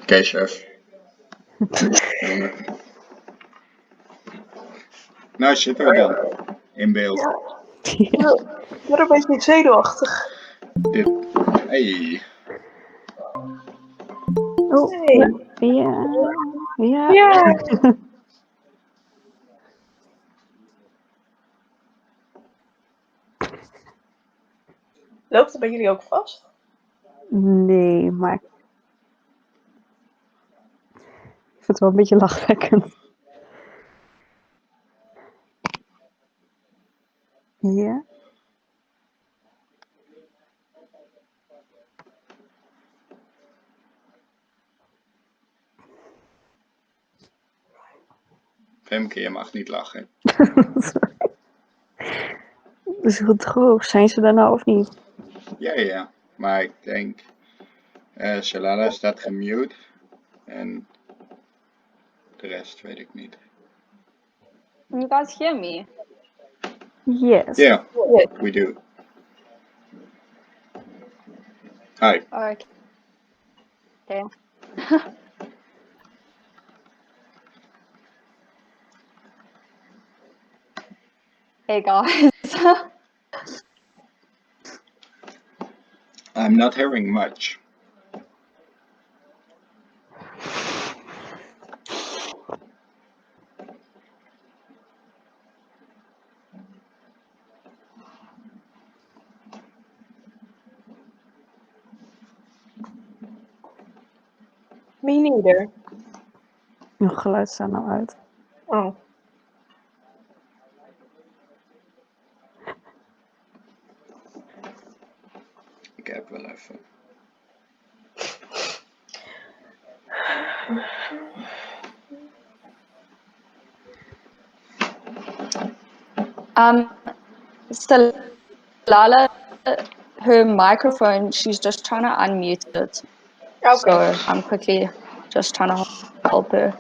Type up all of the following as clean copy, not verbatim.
Oké, chef. Jongen. Nou zitten we dan. In beeld. Ik word een beetje zenuwachtig. Hey. Oh, Hey. ja. Ja. Loopt het bij jullie ook vast? Nee, maar ik vind het wel een beetje lachwekkend. Ja. Femke, je mag niet lachen. Dat is heel droog. Zijn ze daar nou of niet? Ja. Maar ik denk... Shalala staat gemute. En... de rest weet ik niet. Can you guys hear me? Yes. Yeah, we do. Hi. Okay. Hey guys. I'm not hearing much. Me neither. Nog geluid staat nou uit. Oh. Ik heb wel even. Lala, her microphone, she's just trying to unmute it. Okay. So I'm quickly just trying to help her.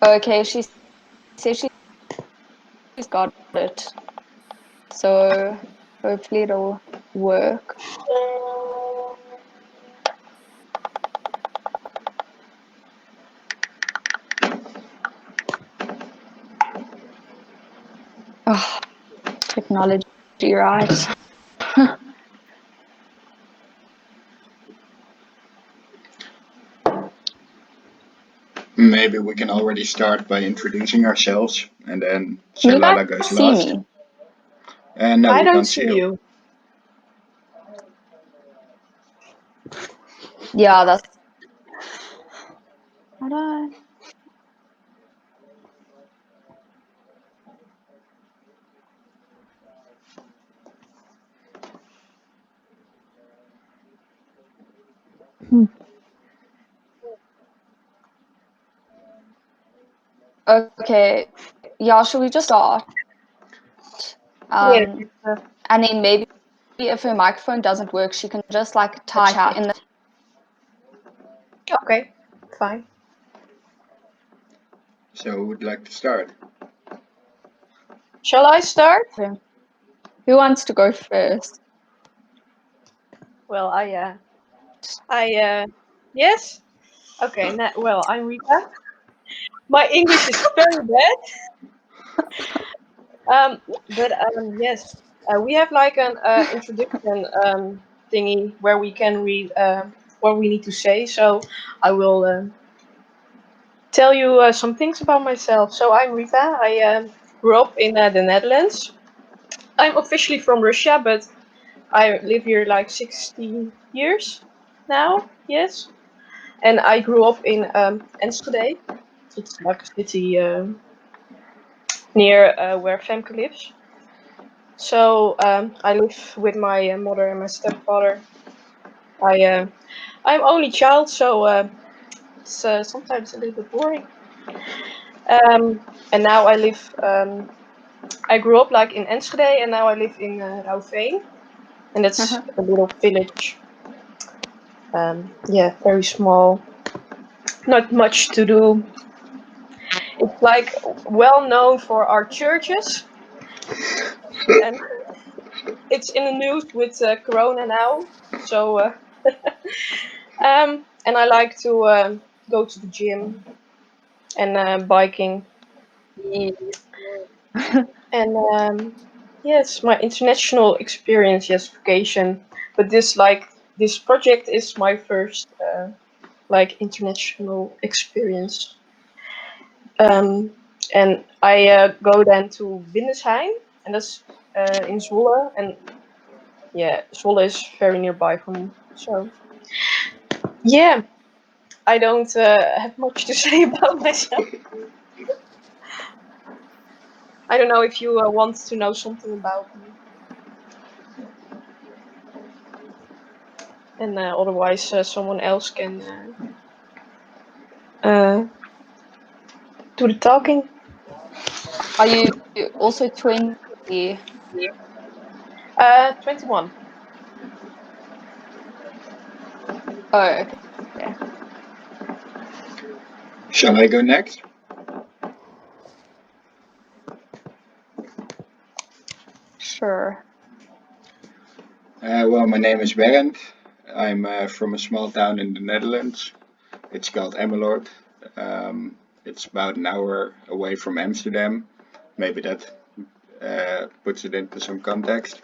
Okay, she says she's got it. So hopefully it'll work. Oh, technology, right? Maybe we can already start by introducing ourselves. And then Can you Shalala guys goes see last. me? And no, I we don't can't see see you. Yeah, that's. Hold on. Okay, yeah, should we just start? Yeah. And then maybe if her microphone doesn't work, she can just like type in the Okay. Fine. So who would like to start? Shall I start? Who wants to go first? Well, yes. Okay. Well, I'm Rita. My English is very bad. Yes. We have like an introduction thingy where we can read what we need to say. So I will tell you some things about myself. So I'm Rita. I grew up in the Netherlands. I'm officially from Russia, but I live here like 16 years now. Yes, and I grew up in Enschede. It's like a city near where Femke lives. So I live with my mother and my stepfather. I'm only child, so it's sometimes a little bit boring. And now I live. I grew up like in Enschede, and now I live in Rauwveen, and it's a little village. Yeah, very small. Not much to do. It's like well known for our churches, and it's in the news with Corona now. So, and I like to go to the gym and biking, and yes, my international experience, yes, vacation. But this project is my first like international experience. And I go then to Windesheim, and that's in Zwolle, and yeah, Zwolle is very nearby for me. So yeah, I don't have much to say about myself. I don't know if you want to know something about me, and otherwise someone else can do the talking. Are you also 20? 21. Oh, okay. Shall I go next? Sure. Well, my name is Berend. I'm from a small town in the Netherlands. It's called Emmeloord. It's about an hour away from Amsterdam. Maybe that puts it into some context.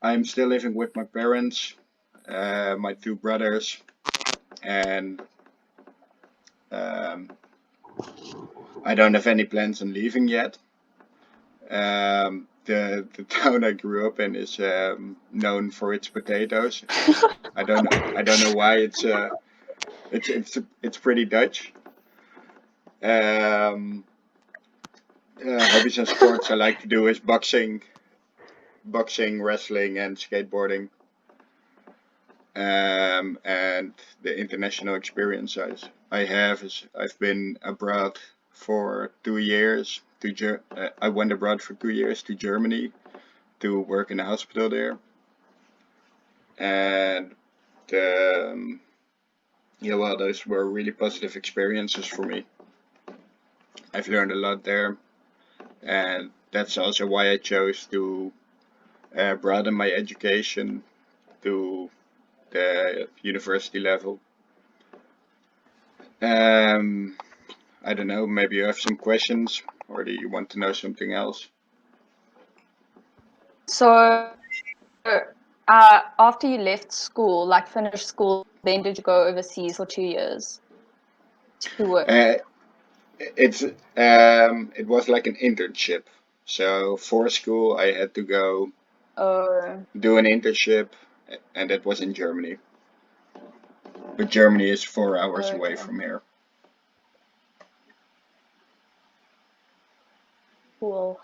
I'm still living with my parents, my two brothers, and I don't have any plans on leaving yet. The town I grew up in is known for its potatoes. I don't know why. It's pretty Dutch. Hobbies and sports I like to do is boxing, wrestling, and skateboarding. And the international experience I have is I've been abroad for 2 years. I went abroad for 2 years to Germany to work in a hospital there, and yeah, well, those were really positive experiences for me. I've learned a lot there, and that's also why I chose to broaden my education to the university level. I don't know, maybe you have some questions, or do you want to know something else? So, after you left school, like finished school, then did you go overseas for 2 years to work? It was like an internship. So for school, I had to go do an internship, and that was in Germany. But Germany is 4 hours away from here. Cool.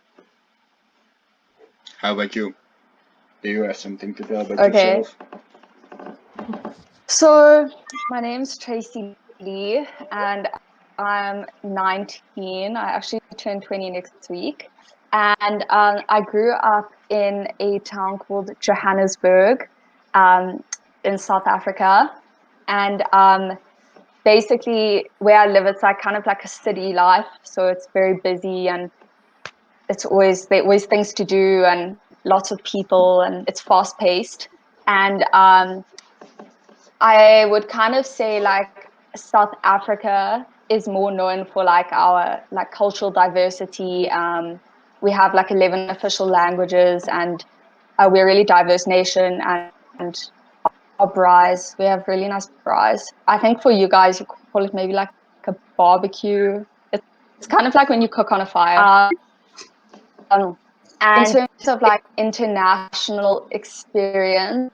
How about you? Do you have something to tell about Okay. yourself? So, my name's Tracy Lee, and I'm 19. I actually turned 20 next week. And I grew up in a town called Johannesburg in South Africa. And basically, where I live, it's like kind of like a city life. So it's very busy, and there are always things to do and lots of people, and it's fast paced. And I would kind of say like South Africa is more known for like our like cultural diversity. We have like 11 official languages, and we're a really diverse nation. And braais. We have really nice braais. I think for you guys, you call it maybe like a barbecue. It's kind of like when you cook on a fire. And in terms of like international experience,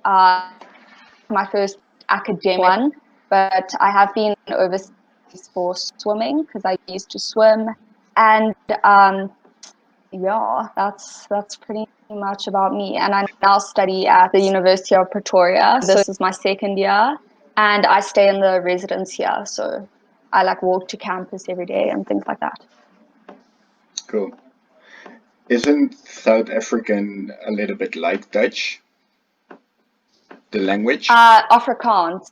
my first academic one, but I have been overseas for swimming because I used to swim, and yeah, that's pretty much about me. And I now study at the University of Pretoria. This is my second year, and I stay in the residence here, so I like walk to campus every day and things like that. Cool. Isn't South African a little bit like Dutch? The language? Afrikaans.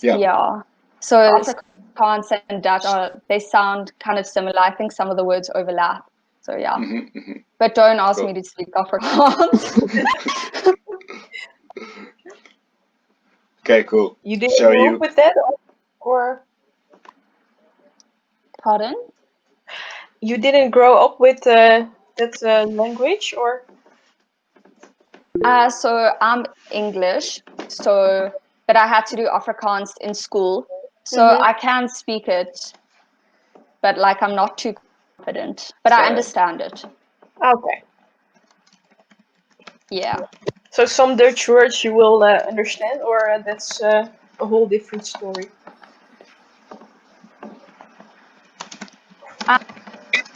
Yeah. Yeah. So Afrikaans and Dutch they sound kind of similar. I think some of the words overlap. So yeah. But don't ask Cool. me to speak Afrikaans. Okay, cool. You didn't So grow you up with that, or Pardon? you didn't grow up with that language, or? So I'm English, but I had to do Afrikaans in school. So I can speak it, but like I'm not too confident. But I understand it. Okay. Yeah. So some Dutch words you will understand, or that's a whole different story.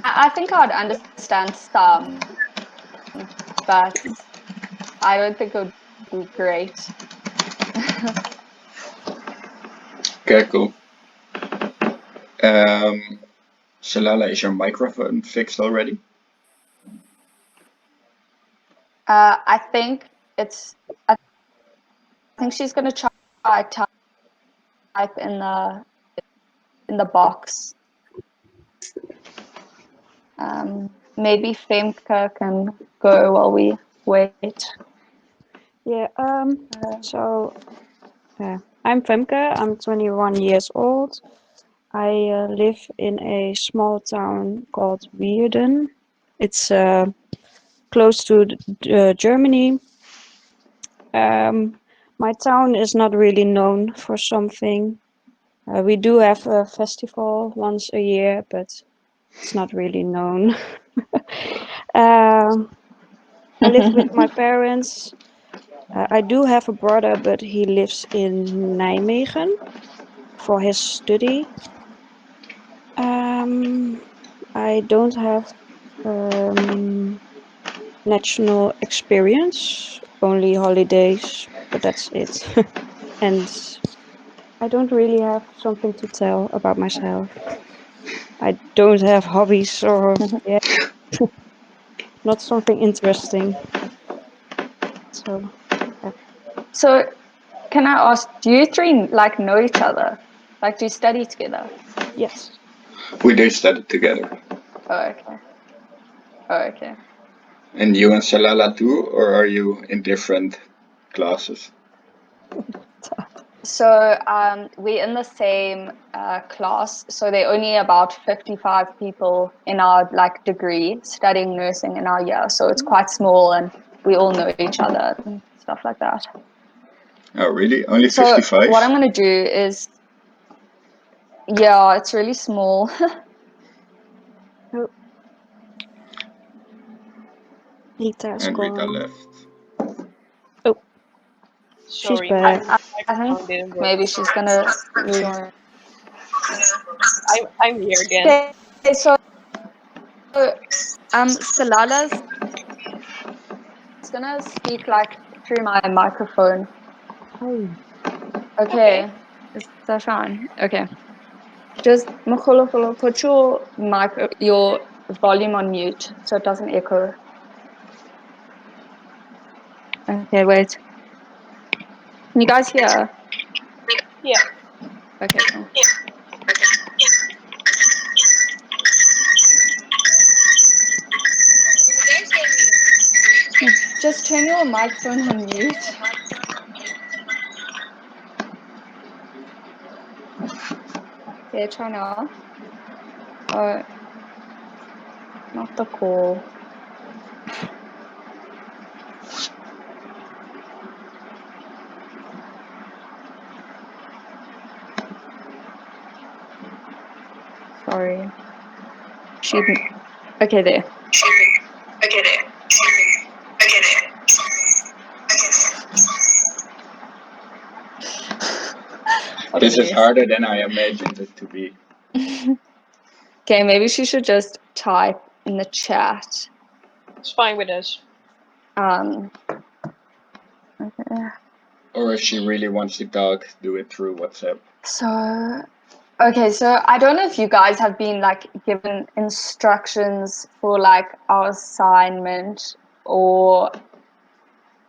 I think I'd understand some, but I don't think it would be great. Okay, cool. Salala, is your microphone fixed already? I think she's gonna try type in the box. Maybe Femke can go while we wait. Yeah, so I'm Femke, I'm 21 years old. I live in a small town called Wierden. It's close to Germany. My town is not really known for something. We do have a festival once a year, but it's not really known. I live with my parents. I do have a brother, but he lives in Nijmegen for his study. I don't have national experience, only holidays, but that's it. And I don't really have something to tell about myself. I don't have hobbies or not something interesting. So can I ask, do you three like know each other? Like, do you study together? Yes. We do study together. Oh, okay. And you and Salala too, or are you in different classes? So we're in the same class. So there are only about 55 people in our like degree studying nursing in our year. So it's quite small, and we all know each other and stuff like that. Oh, really? Only So 55? what I'm gonna do is, yeah, it's really small. Rita's And Rita gone. left. Oh, Sorry, she's back. I think maybe she's gonna join. I'm here again. Okay, so Salala's gonna speak like through my microphone. Oh. Okay. Is that fine? Okay. Just put your volume on mute so it doesn't echo. Okay, wait. Can you guys hear? Yeah. Okay, cool. Just turn your microphone on mute. Okay, try now. Oh, not the call. Sorry. Okay, there. What a This is mess. harder than I imagined it to be. Okay, maybe she should just type in the chat. It's fine with us. Okay. Or if she really wants to talk, do it through WhatsApp. So, okay, so I don't know if you guys have been like given instructions for like our assignment, or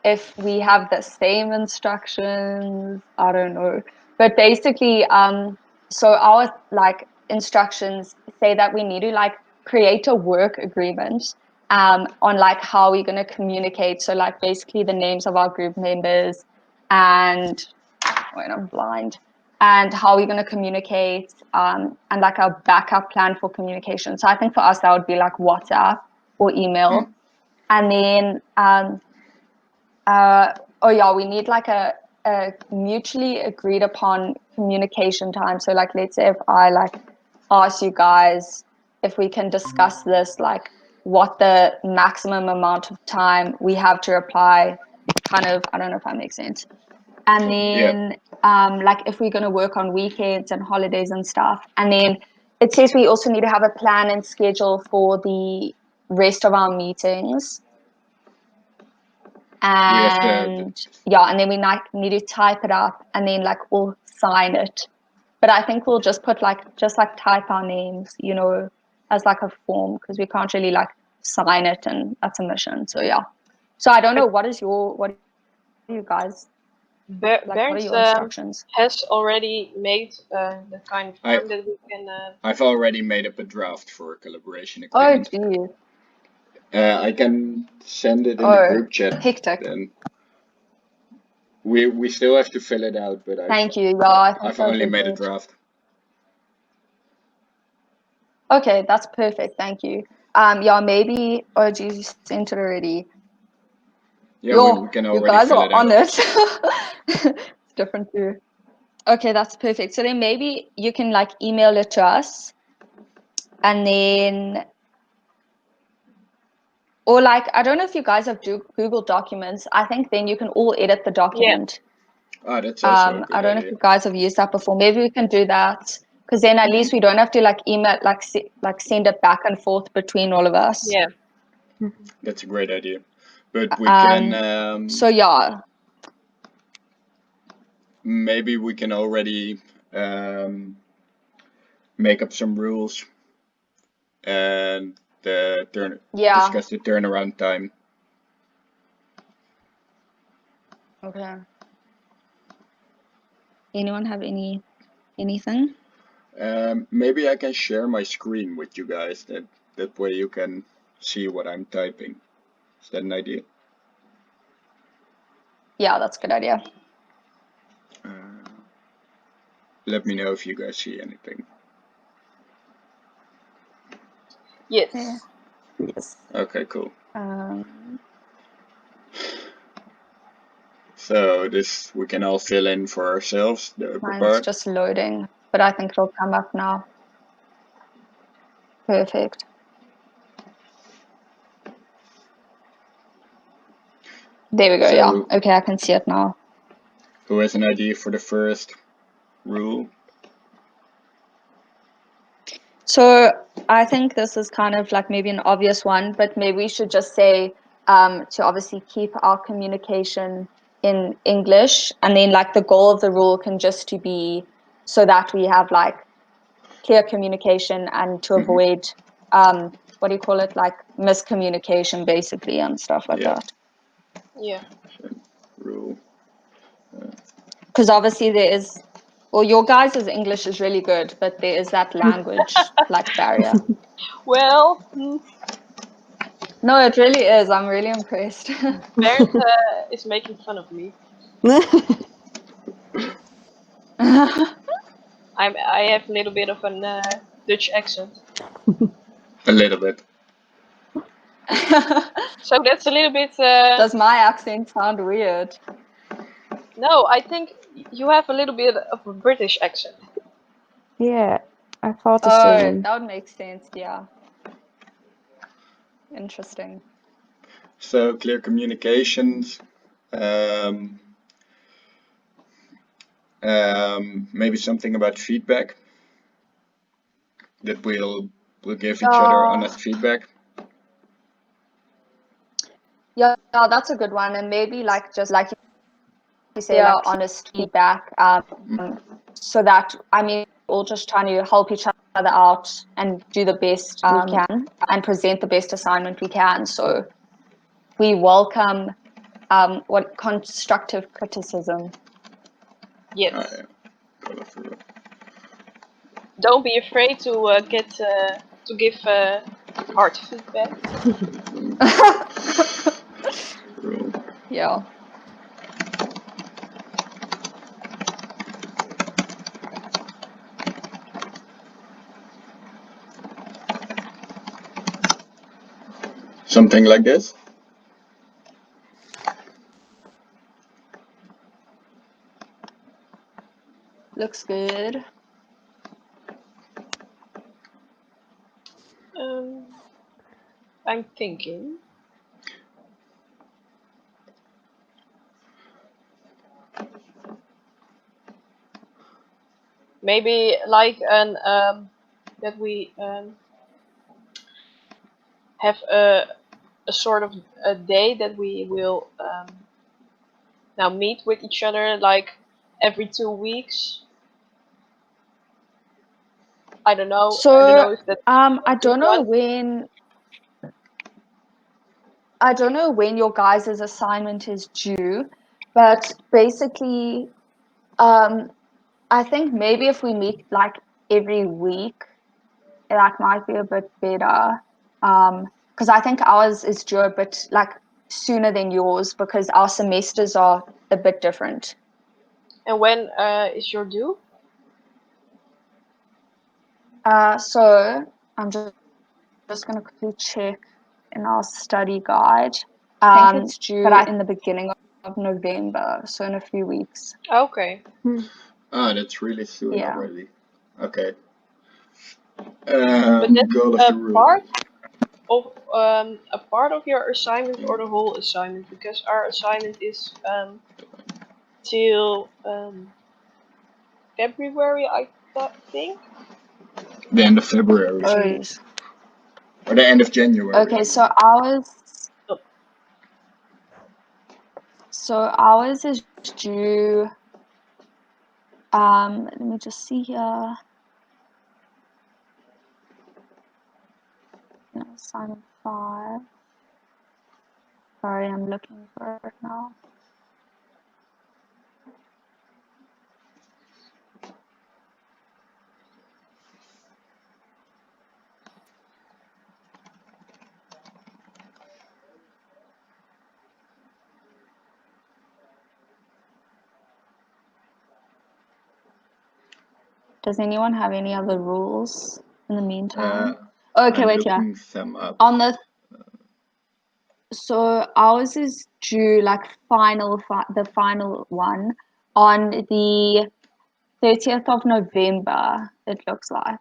if we have the same instructions. I don't know. But basically, so our like instructions say that we need to like create a work agreement on like how we're going to communicate. So like basically the names of our group members and wait, I'm blind. And how we're going to communicate, and like our backup plan for communication. So I think for us that would be like WhatsApp or email, and then we need like a mutually agreed upon communication time. So like let's say if I like ask you guys if we can discuss this, like what the maximum amount of time we have to reply, kind of, I don't know if that makes sense. And then like if we're going to work on weekends and holidays and stuff. And then it says we also need to have a plan and schedule for the rest of our meetings. And and then we need to type it up and then like we'll sign it. But I think we'll just put like type our names, you know, as like a form, because we can't really like sign it, and that's a mission. So yeah. So I don't know, what do you guys like, what are Bernd your instructions? has already made the kind of form that we can. I've already made up a draft for a collaboration Oh agreement. geez. I can send it in the group chat. Hectic. Then we still have to fill it out, but Thank you. Yeah, I've only made a draft. Okay, that's perfect. Thank you. Maybe. Oh geez, you sent it already. Yeah, we can already you guys fill are it on out. it. It's different too. Okay, that's perfect. So then maybe you can like email it to us, and then, or like, I don't know if you guys have Google Documents. I think then you can all edit the document. Oh, that's also a good I don't know idea. if you guys have used that before. Maybe we can do that, because then at least we don't have to like email, like send it back and forth between all of us. Yeah. That's a great idea. But we can. So yeah. Maybe we can already make up some rules and discuss the turnaround time. Okay. Anyone have anything? Maybe I can share my screen with you guys. That way you can see what I'm typing. Is that an idea? Yeah, that's a good idea. Let me know if you guys see anything. Yes. Yes. Okay, cool. So this we can all fill in for ourselves, the upper Mine's part. just loading, but I think it'll come up now. Perfect. There we go. So, Okay, I can see it now. Who has an idea for the first rule? So I think this is kind of like maybe an obvious one, but maybe we should just say to obviously keep our communication in English, and then like the goal of the rule can just to be so that we have like clear communication and to avoid what do you call it, like miscommunication basically and stuff like that. Yeah. Rule. Because obviously there is, well, your guys' English is really good, but there is that language like barrier. Well, No, it really is. I'm really impressed. Bernd is making fun of me. I have a little bit of a Dutch accent. A little bit. So that's a little bit. Does my accent sound weird? No, I think you have a little bit of a British accent. Yeah. I thought the Oh, same. that would make sense. Yeah. Interesting. So clear communications, um, maybe something about feedback, that we'll give each other honest feedback. Yeah, that's a good one. And maybe like just like you say, Yeah. like honest feedback. So that, I mean, we're all just trying to help each other out and do the best we can and present the best assignment we can. So we welcome what constructive criticism. Yes. Colorful. Don't be afraid to give hard feedback. Rule. Yeah. Something like this. Looks good. I'm thinking. Maybe like an that we have a sort of a day that we will now meet with each other like every 2 weeks. I don't know. So I don't know if that. I don't know when your guys' assignment is due, but basically, I think maybe if we meet like every week, that might be a bit better. Because I think ours is due a bit like sooner than yours because our semesters are a bit different. And when is your due? So I'm just going to quickly check in our study guide. I think it's due in the beginning of November, so in a few weeks. Okay. Ah, that's really soon Yeah. already. Okay. But that's goal of the rule. a part of your assignment or the whole assignment, because our assignment is till February, I think. The end of February. Oh, Or the end of January. okay, so ours is due. Let me just see here. No, assignment 5. Sorry, I'm looking for it now. Does anyone have any other rules in the meantime? Okay, I'm wait, yeah. looking them up. So ours is due like the final one on the 30th of November, it looks like.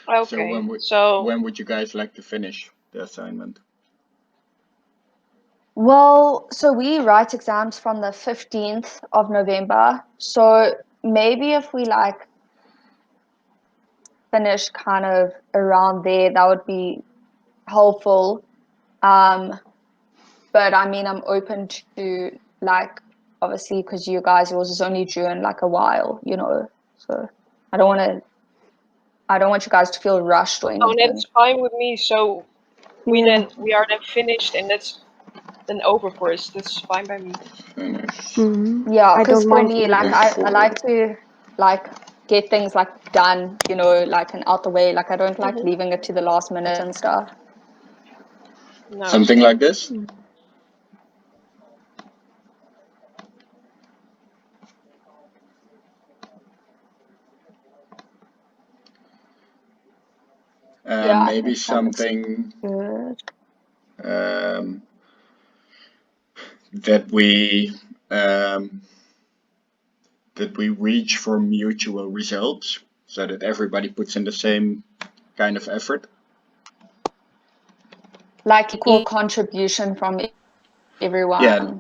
Okay. When would you guys like to finish the assignment? Well, so we write exams from the 15th of November. So maybe if we like finish kind of around there, that would be helpful. But I mean, I'm open to like, obviously, because you guys, yours is only due in like a while, so I don't want you guys to feel rushed or anything. Oh, that's fine with me. So we are then finished, and that's then over for us. That's fine by me. Yeah, because for mind me, either. like I like to like get things like done, like and out the way. Like I don't like leaving it to the last minute and stuff. No, something like this. Yeah, maybe something good. That we reach for mutual results. so that everybody puts in the same kind of effort. Like equal contribution from everyone. Yeah,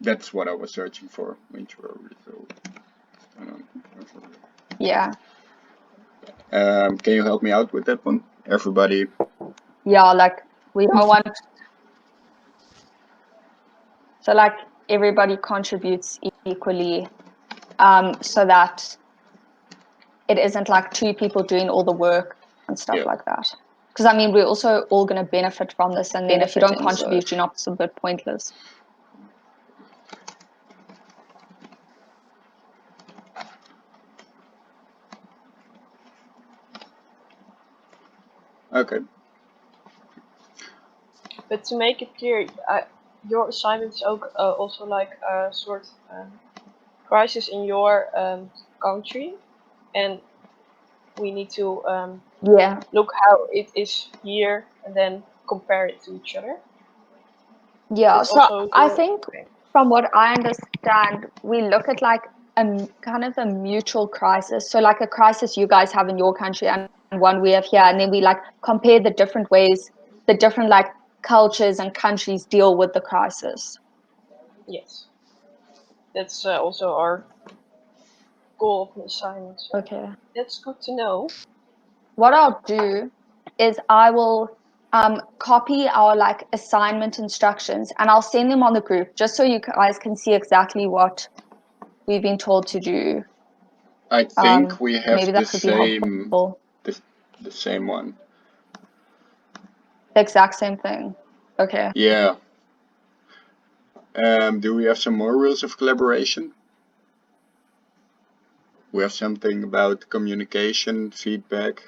that's what I was searching for. Intro result. Yeah. Can you help me out with that one? Everybody. Yeah, like we don't want. So like everybody contributes equally, so that it isn't like two people doing all the work and stuff Yeah. like that. Because I mean, we're also all going to benefit from this, and then if you don't contribute, you're not, it's a bit pointless. Okay. But to make it clear, your assignment is also like a sort of crisis in your country, and we need to Yeah. look how it is here and then compare it to each other. Yeah. It's So also I your- think from what I understand, we look at like a kind of a mutual crisis. So like a crisis you guys have in your country and one we have here, and then we like compare the different ways, the different like cultures and countries deal with the crisis. Yes, that's also our goal of the assignment. So Okay. that's good to know. What I'll do is I will copy our like assignment instructions and I'll send them on the group just so you guys can see exactly what we've been told to do. I think we have maybe that could be helpful. the same one. The exact same thing. Okay. Yeah. Do we have some more rules of collaboration? We have something about communication, feedback,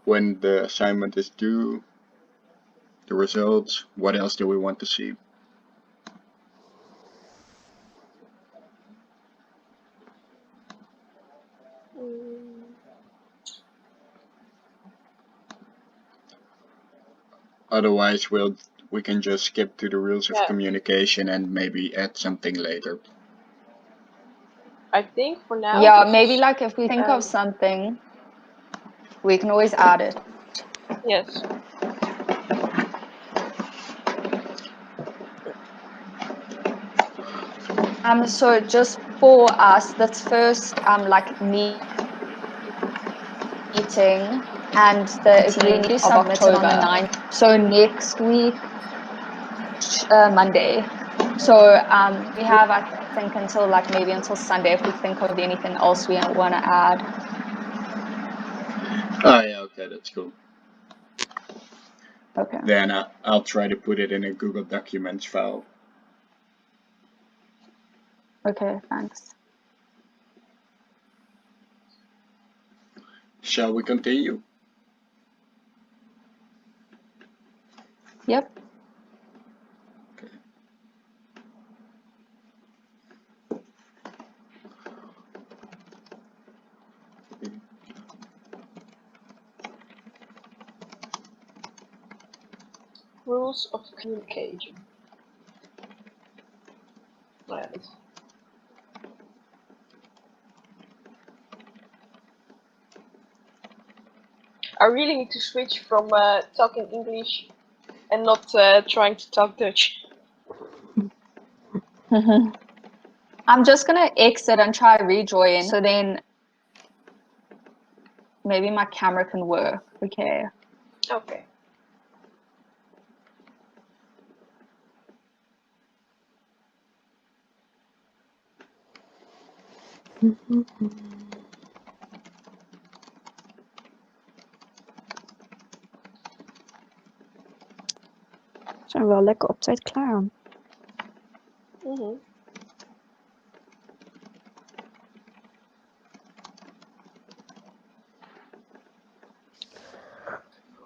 when the assignment is due, the results. What else do we want to see? Otherwise, we can just skip to the rules of communication and maybe add something later. I think for now. Yeah, maybe like if we think of something, we can always add it. Yes. So just for us, this first like meeting and the agreement of October on the 9th. So next week, Monday. So we have, I think, until like maybe until Sunday if we think of anything else we want to add. Oh yeah, okay, that's cool. Okay. Then I'll try to put it in a Google Documents file. Okay, thanks. Shall we continue? Yep. Okay. Rules of communication. Right. I really need to switch from talking English and not trying to talk Dutch. I'm just gonna exit and try rejoin, so then maybe my camera can work. Okay. Okay. Zijn we wel lekker op tijd klaar.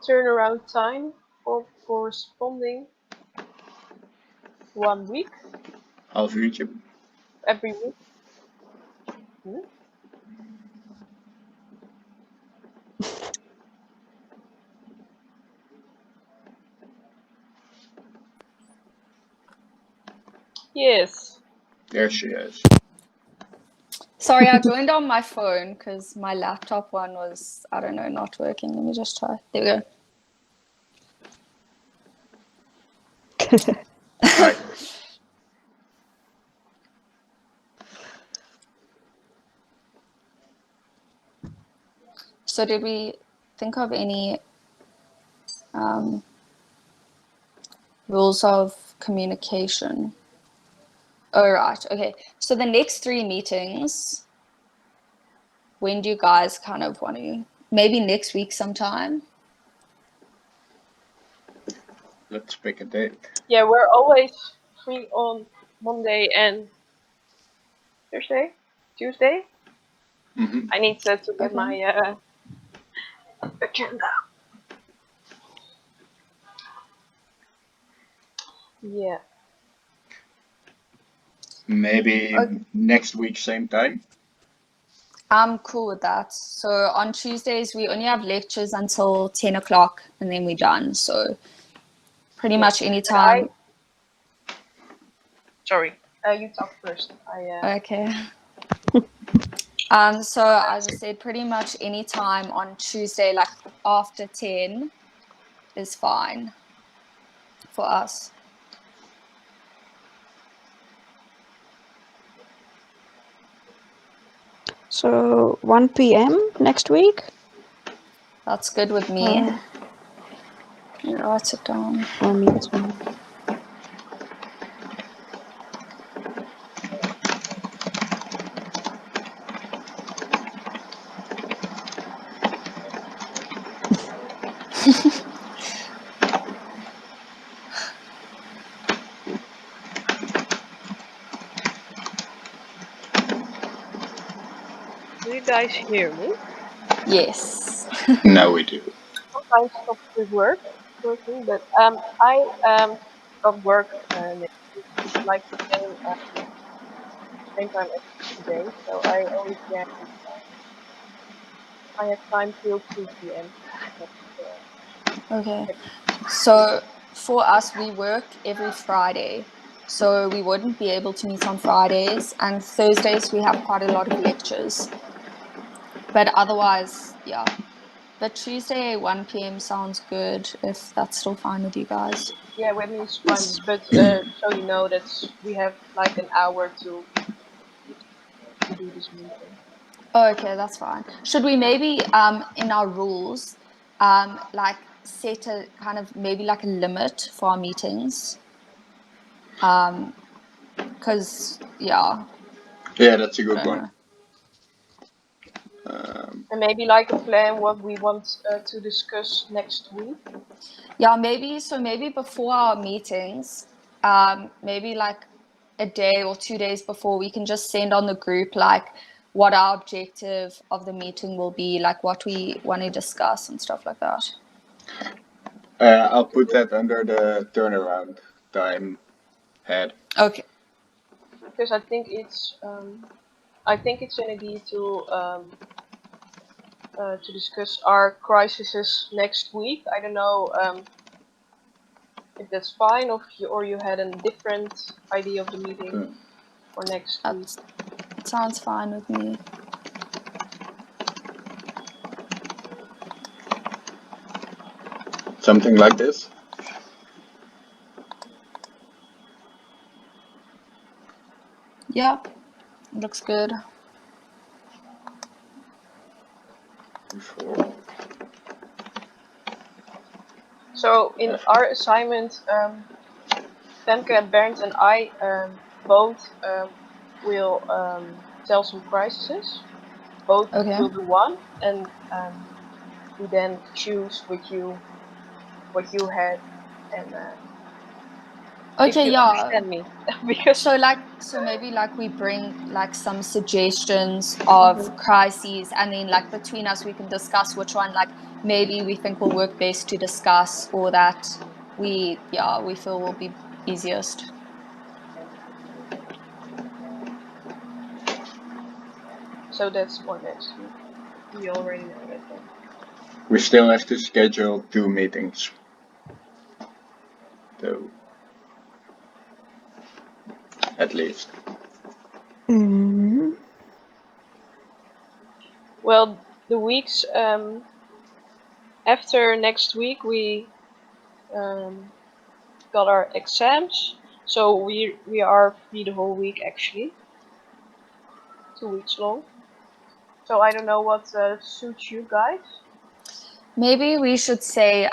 Turnaround time for corresponding 1 week. Half uurtje. Every week. Yes. There she is. Sorry, I joined on my phone because my laptop one was, I don't know, not working. Let me just try. There we go. Hi. So did we think of any rules of communication? Oh, right. Okay. So the next 3 meetings, when do you guys kind of want to, maybe next week sometime? Let's pick a date. Yeah, we're always free on Monday and Tuesday. Mm-hmm. I need to get Okay. my agenda. Yeah. Maybe Okay. next week, same time. I'm cool with that. So on Tuesdays, we only have lectures until 10 o'clock and then we're done. So pretty much any time. Sorry. You talk first. Okay. So as I said, pretty much any time on Tuesday, like after 10 is fine for us. So 1 p.m. next week? That's good with me. Let me write it down. For me too. Do you guys hear me? Yes. Now we do. Sometimes stop with working, but I got work next week. It's like same time as today, so I only can I have time till 2 p.m. That's, Okay. So for us, we work every Friday. So we wouldn't be able to meet on Fridays. And Thursdays, we have quite a lot of lectures. But otherwise, yeah. But Tuesday, 1 p.m. sounds good if that's still fine with you guys. yeah, with me it's fine, but so you know that we have like an hour to do this meeting. Oh, okay, that's fine. Should we maybe in our rules like set a kind of maybe like a limit for our meetings? Because yeah, Yeah, that's a I good don't one. know. And maybe like a plan what we want to discuss next week. Yeah, maybe so maybe before our meetings, maybe like a day or 2 days before, we can just send on the group like what our objective of the meeting will be, like what we want to discuss and stuff like that. I'll put that under the turnaround time head. Okay. Because I think it's an idea to discuss our crises next week. I don't know if that's fine, or you had a different idea of the meeting for next week. That sounds fine with me. Something like this. Yeah, looks good. Before. So in our assignment, Femke and Bernd and I both will tell some crises. Both Okay. will do one, and we then choose what you had, and if Okay, you yeah. understand me, because So maybe like we bring like some suggestions of crises, and then like between us we can discuss which one like maybe we think will work best to discuss, or that we feel will be easiest. so that's for next week. We already know that then. We still have to schedule 2 meetings. So, at least. Mm. Well, the weeks after next week we got our exams, so we are free the whole week actually, 2 weeks long. So I don't know what suits you guys. Maybe we should say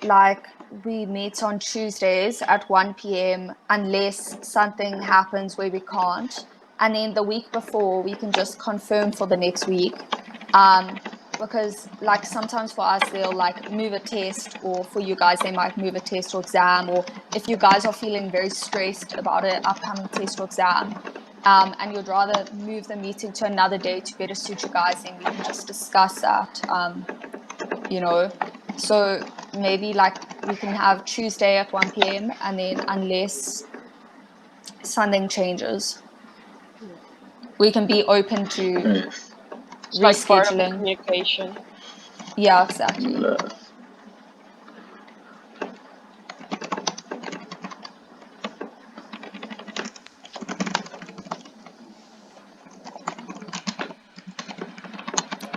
like we meet on Tuesdays at 1 p.m. unless something happens where we can't. And then the week before we can just confirm for the next week. Because like sometimes for us they'll like move a test, or for you guys they might move a test or exam, or if you guys are feeling very stressed about an upcoming test or exam, and you'd rather move the meeting to another day to better suit you guys, then we can just discuss that. So maybe like we can have Tuesday at 1 p.m. and then unless something changes, we can be open to It's like part of the rescheduling. communication. Yeah, exactly.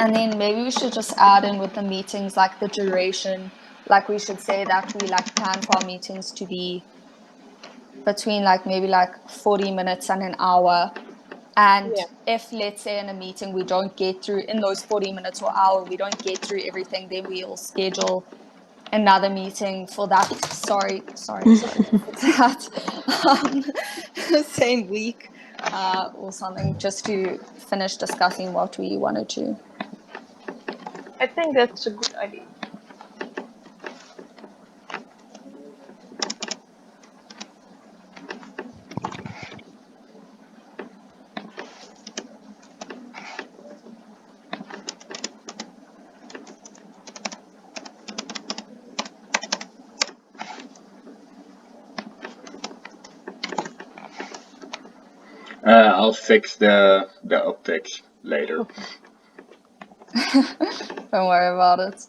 And then maybe we should just add in with the meetings like the duration. Like we should say that we like plan for our meetings to be between like maybe like 40 minutes and an hour. And Yeah. if let's say in a meeting we don't get through in those 40 minutes or hour, we don't get through everything, then we'll schedule another meeting for that. Sorry. For that same week or something, just to finish discussing what we wanted to. I think that's a good idea. I'll fix the optics later. Don't worry about it.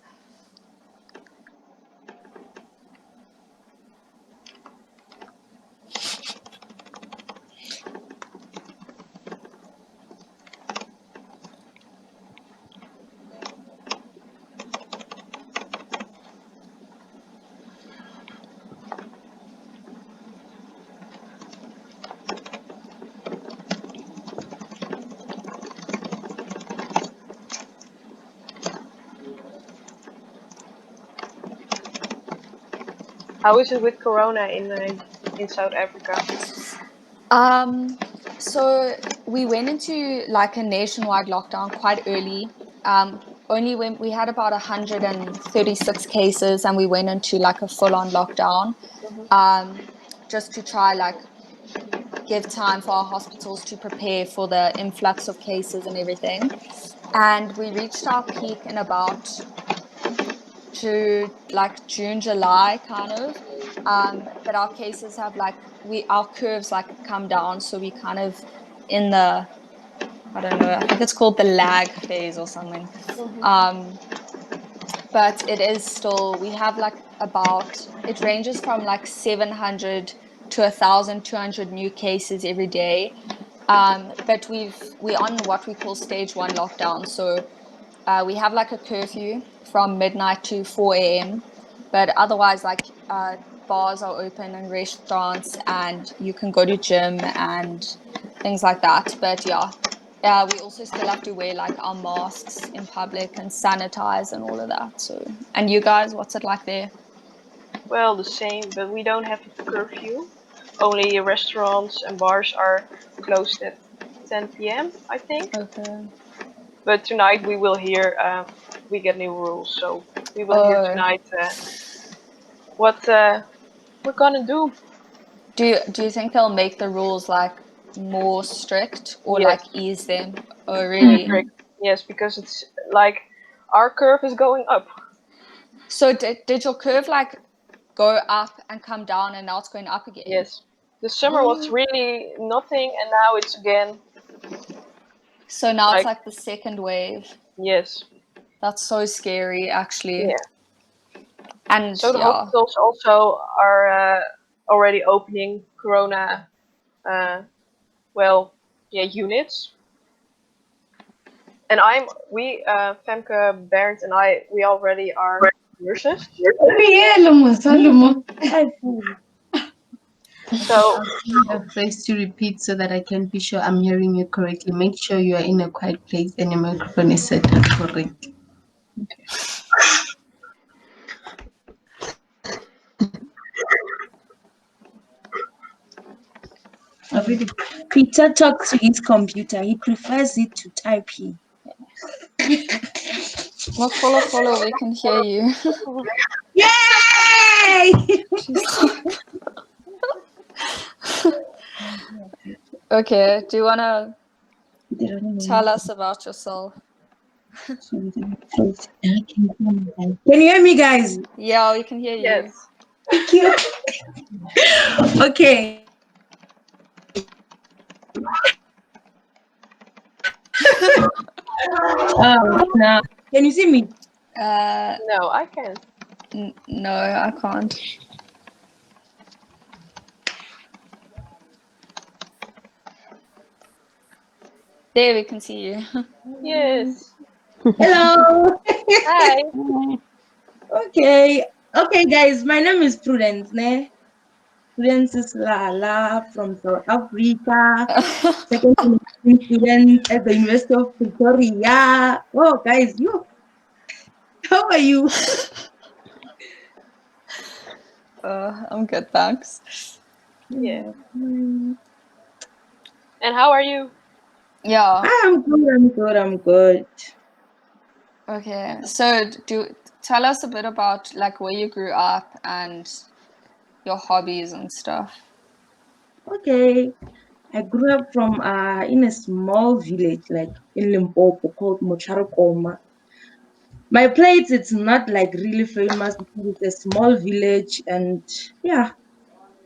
How is it with Corona in South Africa? So we went into like a nationwide lockdown quite early. Only when we had about 136 cases, and we went into like a full-on lockdown, just to try like give time for our hospitals to prepare for the influx of cases and everything. And we reached our peak in about to like June, July kind of. But our cases have like our curves like come down, so we kind of in the, I don't know, I think it's called the lag phase or something. But it is still, we have like about, it ranges from like 700 to 1,200 new cases every day. But we're on what we call stage 1 lockdown. So we have like a curfew from midnight to 4 a.m. But otherwise, like bars are open and restaurants, and you can go to gym and things like that. But yeah, we also still have to wear like our masks in public and sanitize and all of that. So, and you guys, what's it like there? Well, the same, but we don't have a curfew. Only restaurants and bars are closed at 10 p.m. I think. Okay. But tonight we will hear. We get new rules, so we will hear tonight what we're gonna do. Do you think they'll make the rules like more strict or Yes, like ease them? Oh, really? strict. Yes, because it's like our curve is going up. So did your curve like go up and come down, and now it's going up again? Yes, the summer was really nothing, and now it's again. So now it's Like, like the second wave. yes, That's so scary, actually. yeah. And So the yeah, hospitals also are already opening Corona, well, yeah, units. And Femke, Bernd, and we already are nurses. So A phrase to repeat so that I can be sure I'm hearing you correctly. Make sure you are in a quiet place and your microphone is set up correctly. Peter talks to his computer. He prefers it to typing. Well, follow, we can hear you. Yay! Okay, do you want to tell us about yourself? Can you hear me, guys? Yeah, we can hear you. yes. Thank you. Okay. Now, can you see me? No, I can't. No, I can't. There, we can see you. Yes. Hello. Hi. Okay, guys. My name is Prudence. Ne? Prudence is Lala from South Africa. Second semester student at the University of Pretoria. Oh, guys, how are you? I'm good, thanks. Yeah. And how are you? Yeah. I'm good. Okay, so tell us a bit about like where you grew up and your hobbies and stuff. Okay. I grew up from in a small village like in Limpopo called Mocharokoma. My place it's not like really famous because it's a small village and yeah,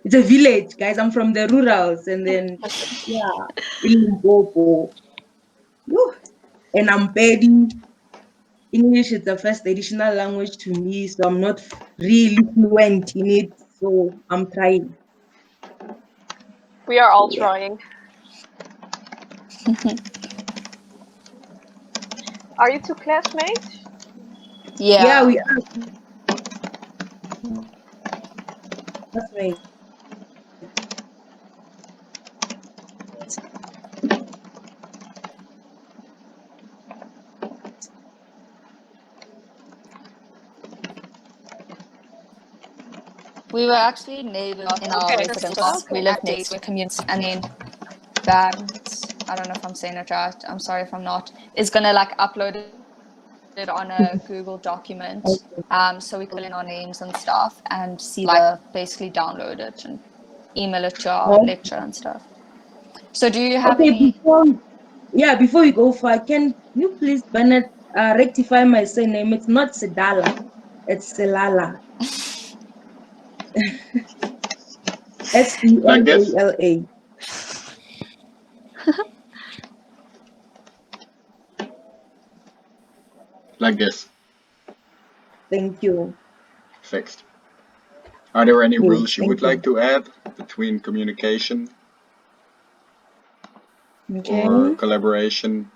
it's a village, guys. I'm from the rurals and then yeah, in Limpopo. Whew. And I'm Pedi. English is the first additional language to me, so I'm not really fluent in it. So I'm trying. We are all trying. Are you two classmates? Yeah, we are. That's right. We were actually neighbors in our residence. We lived next to commutes, and then Barnes, I don't know if I'm saying it right, I'm sorry if I'm not, is gonna like upload it on a Google document. So we fill in our names and stuff and see basically download it and email it to our lecture and stuff. So do you have any? Before we go far, can you please, Bennett, rectify my surname? It's not Sedala, it's Selala. Selala. Like this. Thank you. Fixed. Are there any rules you Thank would you. like to add between communication Okay. or collaboration?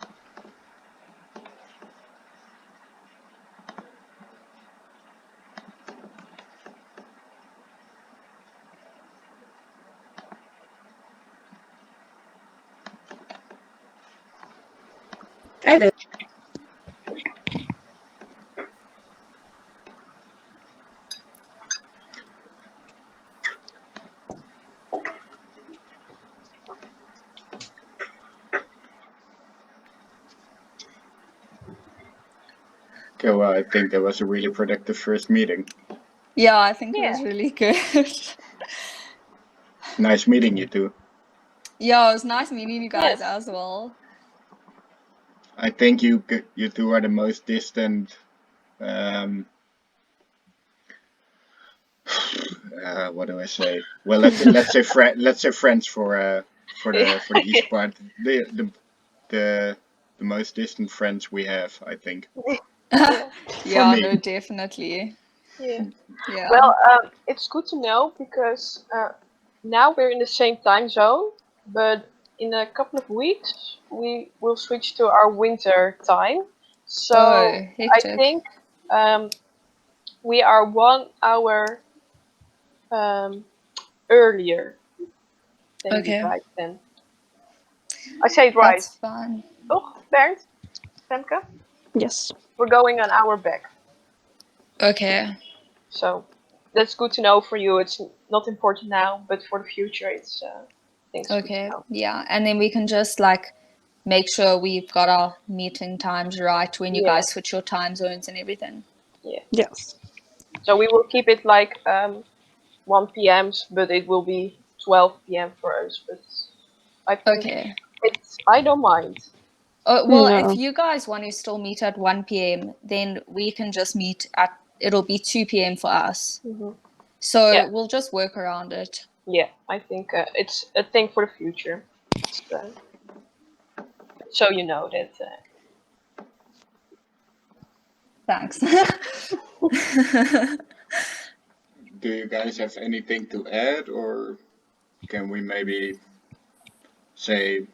Okay, well, I think that was a really productive first meeting. Yeah, I think it was really good. Nice meeting you two. Yeah, it was nice meeting you guys as well. I think you two are the most distant. What do I say? Well, let's say friends for the east part. The most distant friends we have, I think. Yeah, no, definitely. Yeah. Yeah. Well, it's good to know because now we're in the same time zone, but in a couple of weeks we will switch to our winter time. So Oh, I hectic. think we are 1 hour earlier than Okay. you guys then. I say it right. That's fine. Oh, Bernd, Femke, Yes. we're going an hour back. Okay. So that's good to know for you. It's not important now, but for the future, it's things good to Okay. know. Yeah. And then we can just like make sure we've got our meeting times right when you Yeah. guys switch your time zones and everything. Yes. So we will keep it like 1 p.m., but it will be 12 p.m. for us. But I think Okay. I don't mind. Well, No. if you guys want to still meet at 1 p.m., then we can just meet at, it'll be 2 p.m. for us. So Yeah. we'll just work around it. Yeah, I think it's a thing for the future. It's, so you know that. Thanks. Do you guys have anything to add, or can we maybe say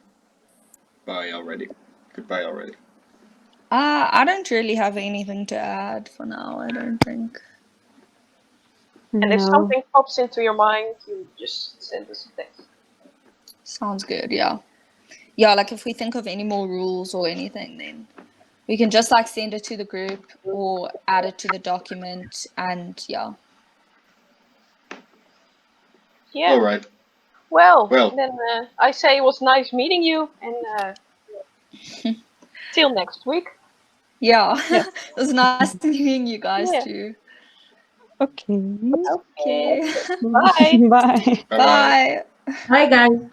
bye already? Goodbye already. I don't really have anything to add for now, I don't think. And if No. something pops into your mind, you just send us a text. Sounds good, yeah. Yeah, like if we think of any more rules or anything, then we can just like send it to the group or add it to the document, and yeah. Yeah. All right. Well, Well. then I say it was nice meeting you, and till next week. Yeah, it was nice meeting you guys Yeah. too. Okay. Okay. Bye. Bye. Bye bye. Bye. Bye, guys.